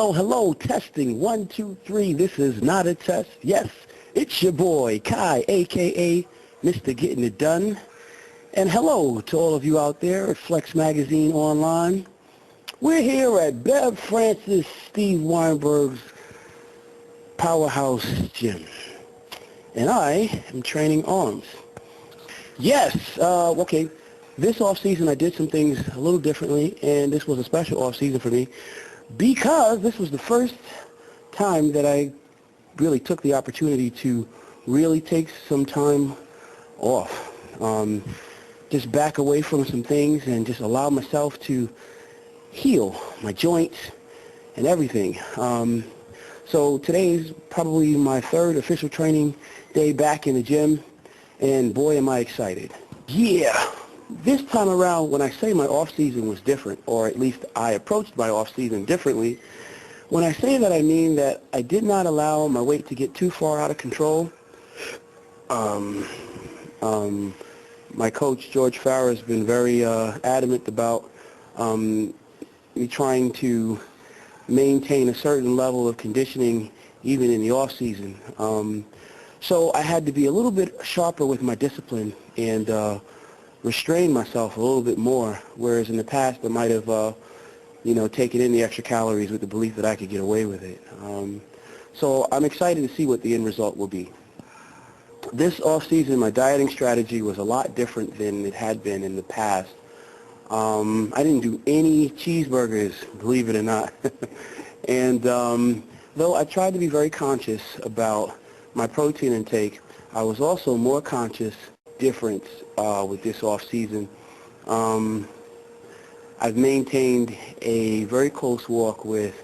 Oh, hello, testing, 1, 2, 3. This is not a test. Yes, it's your boy, Kai, a.k.a. Mr. Getting It Done. And hello to all of you out there at Flex Magazine Online. We're here at Bev Francis Steve Weinberg's Powerhouse Gym. And I am training arms. Yes, okay. This off-season I did some things a little differently, and this was a special off-season for me because this was the first time that I really took the opportunity to really take some time off. Just back away from some things and just allow myself to heal my joints and everything. So today's probably my third official training day back in the gym, and boy am I excited. Yeah, this time around when I say my off-season was different, or at least I approached my off-season differently, when I say that I mean that I did not allow my weight to get too far out of control. My coach, George Farrer, has been very adamant about me trying to maintain a certain level of conditioning even in the off-season. So I had to be a little bit sharper with my discipline and restrain myself a little bit more, whereas in the past I might have taken in the extra calories with the belief that I could get away with it. So I'm excited to see what the end result will be. This off-season, my dieting strategy was a lot different than it had been in the past. I didn't do any cheeseburgers, believe it or not. And though I tried to be very conscious about my protein intake, I was also more conscious difference with this off-season. I've maintained a very close walk with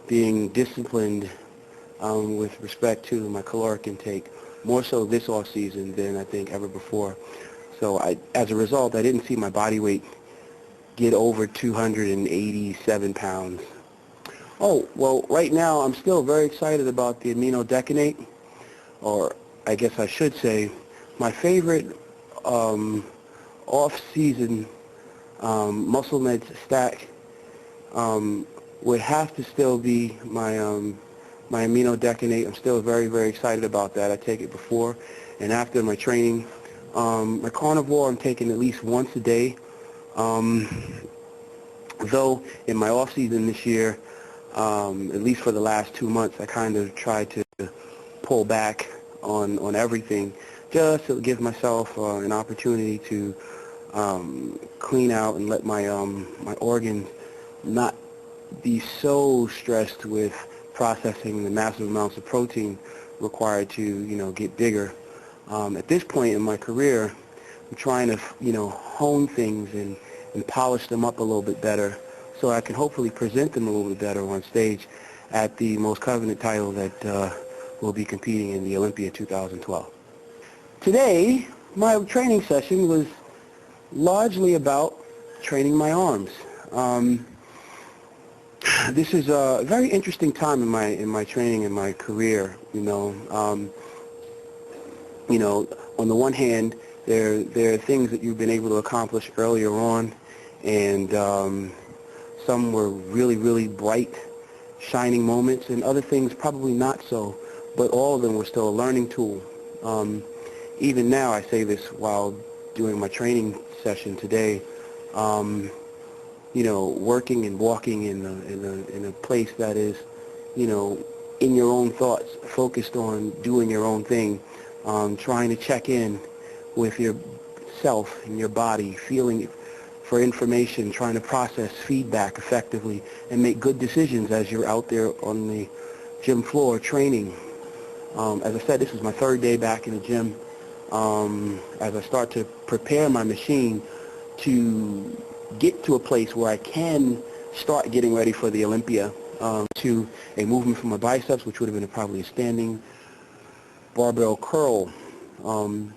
being disciplined with respect to my caloric intake, more so this off-season than I think ever before. So as a result, I didn't see my body weight get over 287 pounds. Oh, well, right now I'm still very excited about the amino decanate, or I guess I should say my favorite off-season muscle meds stack would have to still be my my amino decanate. I'm still very, very excited about that. I take it before and after my training. My carnivore I'm taking at least once a day. Though in my off season this year, at least for the last 2 months, I kind of tried to pull back on everything, just to give myself an opportunity to clean out and let my my organs not be so stressed with processing the massive amounts of protein required to get bigger. At this point in my career, I'm trying to hone things and polish them up a little bit better so I can hopefully present them a little bit better on stage at the most coveted title that will be competing in the Olympia 2012. Today, my training session was largely about training my arms. This is a very interesting time in my training and my career. On the one hand, there are things that you've been able to accomplish earlier on, and some were really, really bright, shining moments, and other things probably not so, but all of them were still a learning tool. Even now, I say this while doing my training session today, working and walking in a place that is, in your own thoughts, focused on doing your own thing, trying to check in with yourself and your body, feeling for information, trying to process feedback effectively, and make good decisions as you're out there on the gym floor training. As I said, this is my third day back in the gym. As I start to prepare my machine to get to a place where I can start getting ready for the Olympia, to a movement for my biceps, which would have been probably a standing barbell curl. I'm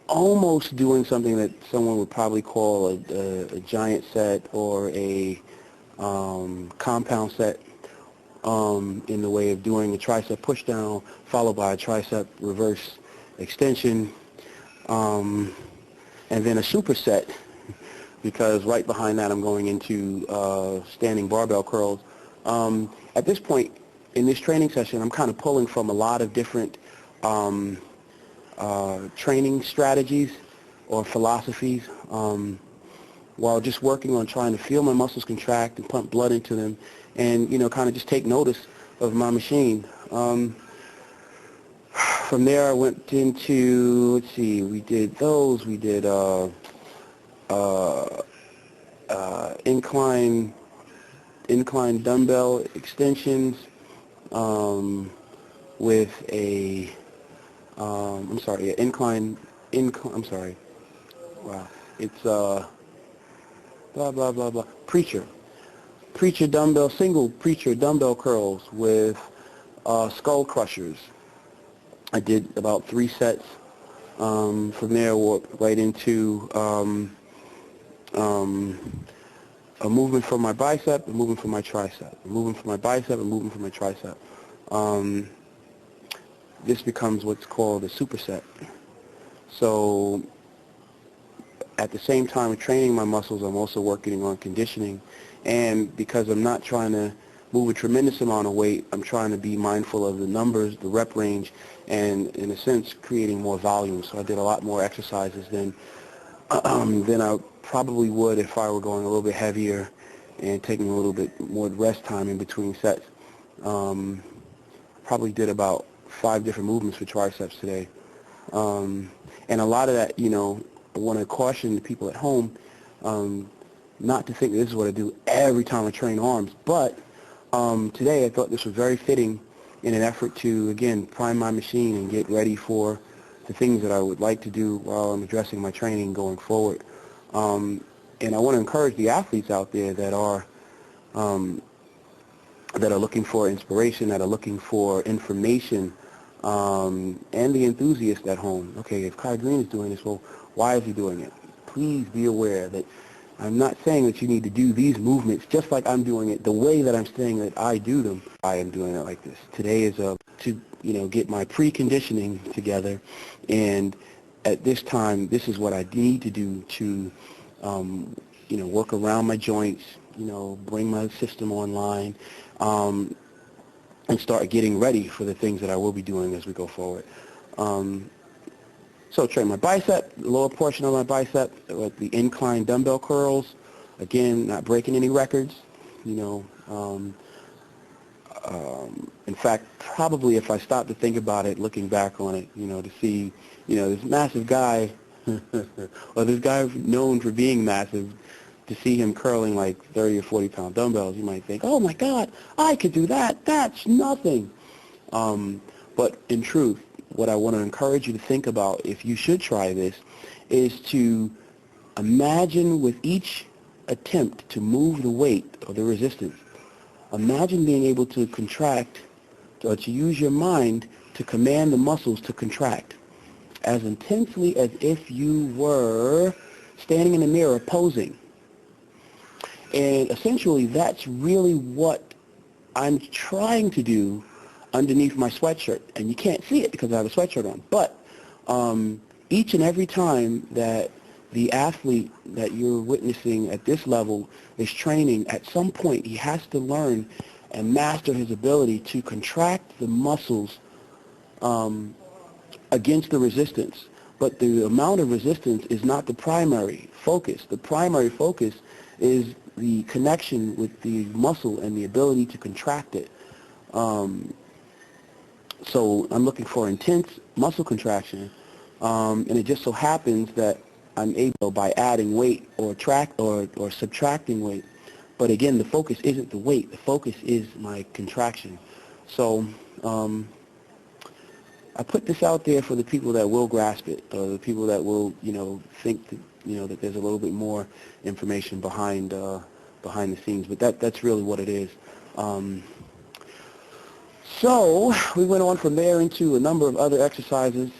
almost doing something that someone would probably call a giant set or a compound set, in the way of doing a tricep push down followed by a tricep reverse extension, and then a superset because right behind that I'm going into standing barbell curls. At this point in this training session, I'm kind of pulling from a lot of different training strategies or philosophies, while just working on trying to feel my muscles contract and pump blood into them, and kind of just take notice of my machine. From there I went into, let's see, we did those, we did incline dumbbell extensions with a I'm sorry, wow, it's blah blah blah blah, preacher dumbbell, single preacher dumbbell curls with skull crushers. I did about 3 sets. From there, I walked right into a movement for my bicep, a movement for my tricep, a movement for my bicep, a movement for my tricep. This becomes what's called a superset. So at the same time of training my muscles, I'm also working on conditioning. And because I'm not trying to move a tremendous amount of weight, I'm trying to be mindful of the numbers, the rep range, and in a sense creating more volume. So I did a lot more exercises than I probably would if I were going a little bit heavier and taking a little bit more rest time in between sets. Probably did about 5 different movements for triceps today. And a lot of that, I want to caution the people at home not to think that this is what I do every time I train arms, but today I thought this was very fitting in an effort to, again, prime my machine and get ready for the things that I would like to do while I'm addressing my training going forward. And I want to encourage the athletes out there that are looking for inspiration, that are looking for information, and the enthusiasts at home. Okay, if Kai Greene is doing this, well, why is he doing it? Please be aware that I'm not saying that you need to do these movements just like I'm doing it the way that I'm saying that I do them. I am doing it like this. Today is to get my preconditioning together, and at this time, this is what I need to do to work around my joints, bring my system online, and start getting ready for the things that I will be doing as we go forward. So train my bicep, the lower portion of my bicep with the incline dumbbell curls. Again, not breaking any records. In fact, probably if I stop to think about it, looking back on it, to see, this massive guy, or this guy known for being massive, to see him curling like 30 or 40 pound dumbbells, you might think, oh my God, I could do that. That's nothing. But in truth, what I want to encourage you to think about, if you should try this, is to imagine with each attempt to move the weight or the resistance, imagine being able to contract or to use your mind to command the muscles to contract as intensely as if you were standing in the mirror posing. And essentially that's really what I'm trying to do underneath my sweatshirt, and you can't see it because I have a sweatshirt on. But each and every time that the athlete that you're witnessing at this level is training, at some point he has to learn and master his ability to contract the muscles against the resistance. But the amount of resistance is not the primary focus. The primary focus is the connection with the muscle and the ability to contract it. So I'm looking for intense muscle contraction, and it just so happens that I'm able, by adding weight or subtracting weight. But again, the focus isn't the weight. The focus is my contraction. So I put this out there for the people that will grasp it, or the people that will, think that, that there's a little bit more information behind the scenes. But that's really what it is. So we went on from there into a number of other exercises,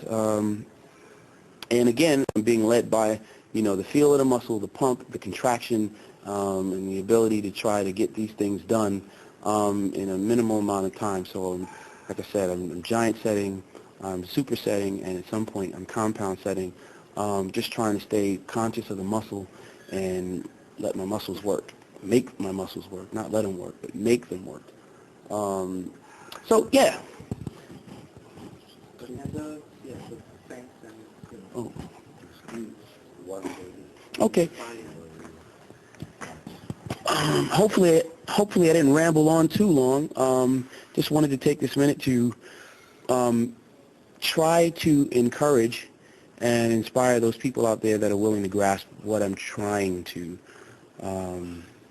and again, I'm being led by, the feel of the muscle, the pump, the contraction, and the ability to try to get these things done in a minimal amount of time. So, like I said, I'm giant setting, I'm super setting, and at some point I'm compound setting, just trying to stay conscious of the muscle and let my muscles work. Make my muscles work, not let them work, but make them work. So yeah. Oh. Okay. Hopefully I didn't ramble on too long. Just wanted to take this minute to try to encourage and inspire those people out there that are willing to grasp what I'm trying to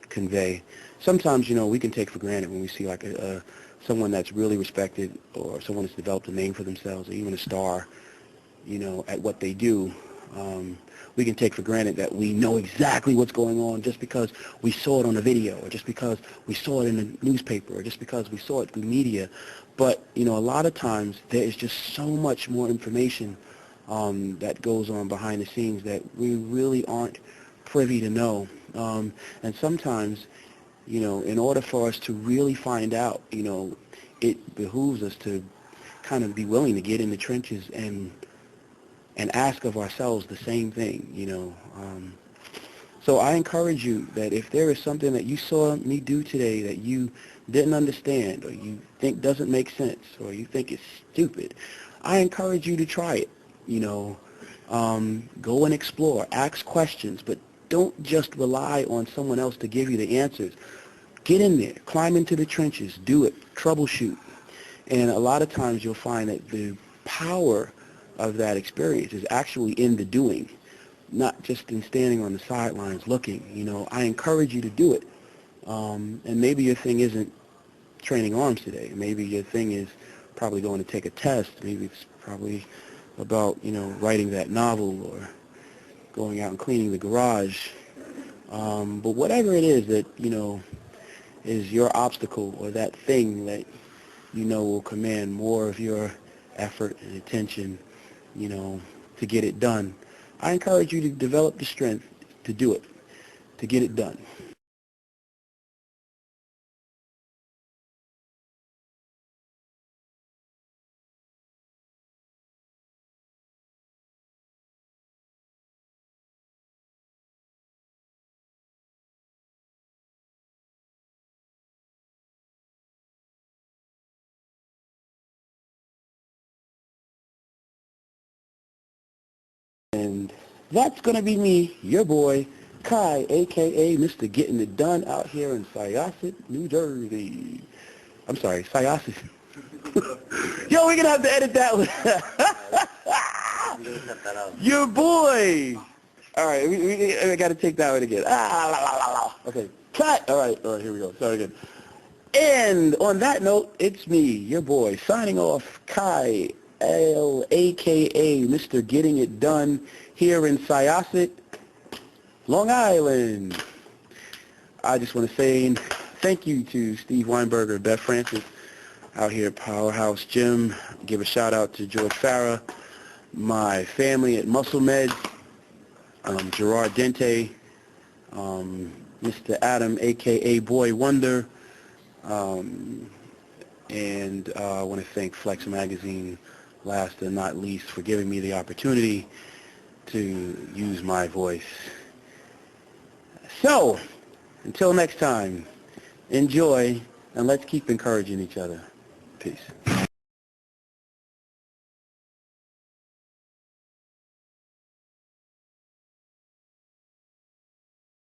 convey. Sometimes, we can take for granted when we see like someone that's really respected, or someone that's developed a name for themselves, or even a star, at what they do. We can take for granted that we know exactly what's going on just because we saw it on a video, or just because we saw it in a newspaper, or just because we saw it through media. But, a lot of times there is just so much more information that goes on behind the scenes that we really aren't privy to know. And sometimes, in order for us to really find out, it behooves us to kind of be willing to get in the trenches and ask of ourselves the same thing, So I encourage you that if there is something that you saw me do today that you didn't understand, or you think doesn't make sense, or you think is stupid, I encourage you to try it. Go and explore, ask questions, but don't just rely on someone else to give you the answers. Get in there, climb into the trenches, do it, troubleshoot. And a lot of times you'll find that the power of that experience is actually in the doing, not just in standing on the sidelines looking. I encourage you to do it. And maybe your thing isn't training arms today. Maybe your thing is probably going to take a test. Maybe it's probably about, writing that novel, or going out and cleaning the garage. But whatever it is that, is your obstacle, or that thing that will command more of your effort and attention, to get it done, I encourage you to develop the strength to do it, to get it done. And that's going to be me, your boy, Kai, a.k.a. Mr. Getting It Done, out here in Syosset, New Jersey. I'm sorry, Syosset. Yo, we're going to have to edit that one. Your boy. All right, we got to take that one again. Okay, cut. All right, here we go. Sorry again. And on that note, it's me, your boy, signing off, Kai, a.k.a. Mr. Getting It Done, here in Syosset, Long Island. I just want to say thank you to Steve Weinberger, Beth Francis, out here at Powerhouse Gym. Give a shout out to George Farah, my family at Muscle Med, Gerard Dente, Mr. Adam, a.k.a. Boy Wonder, and I want to thank Flex Magazine, last and not least, for giving me the opportunity to use my voice. So, until next time, enjoy, and let's keep encouraging each other. Peace.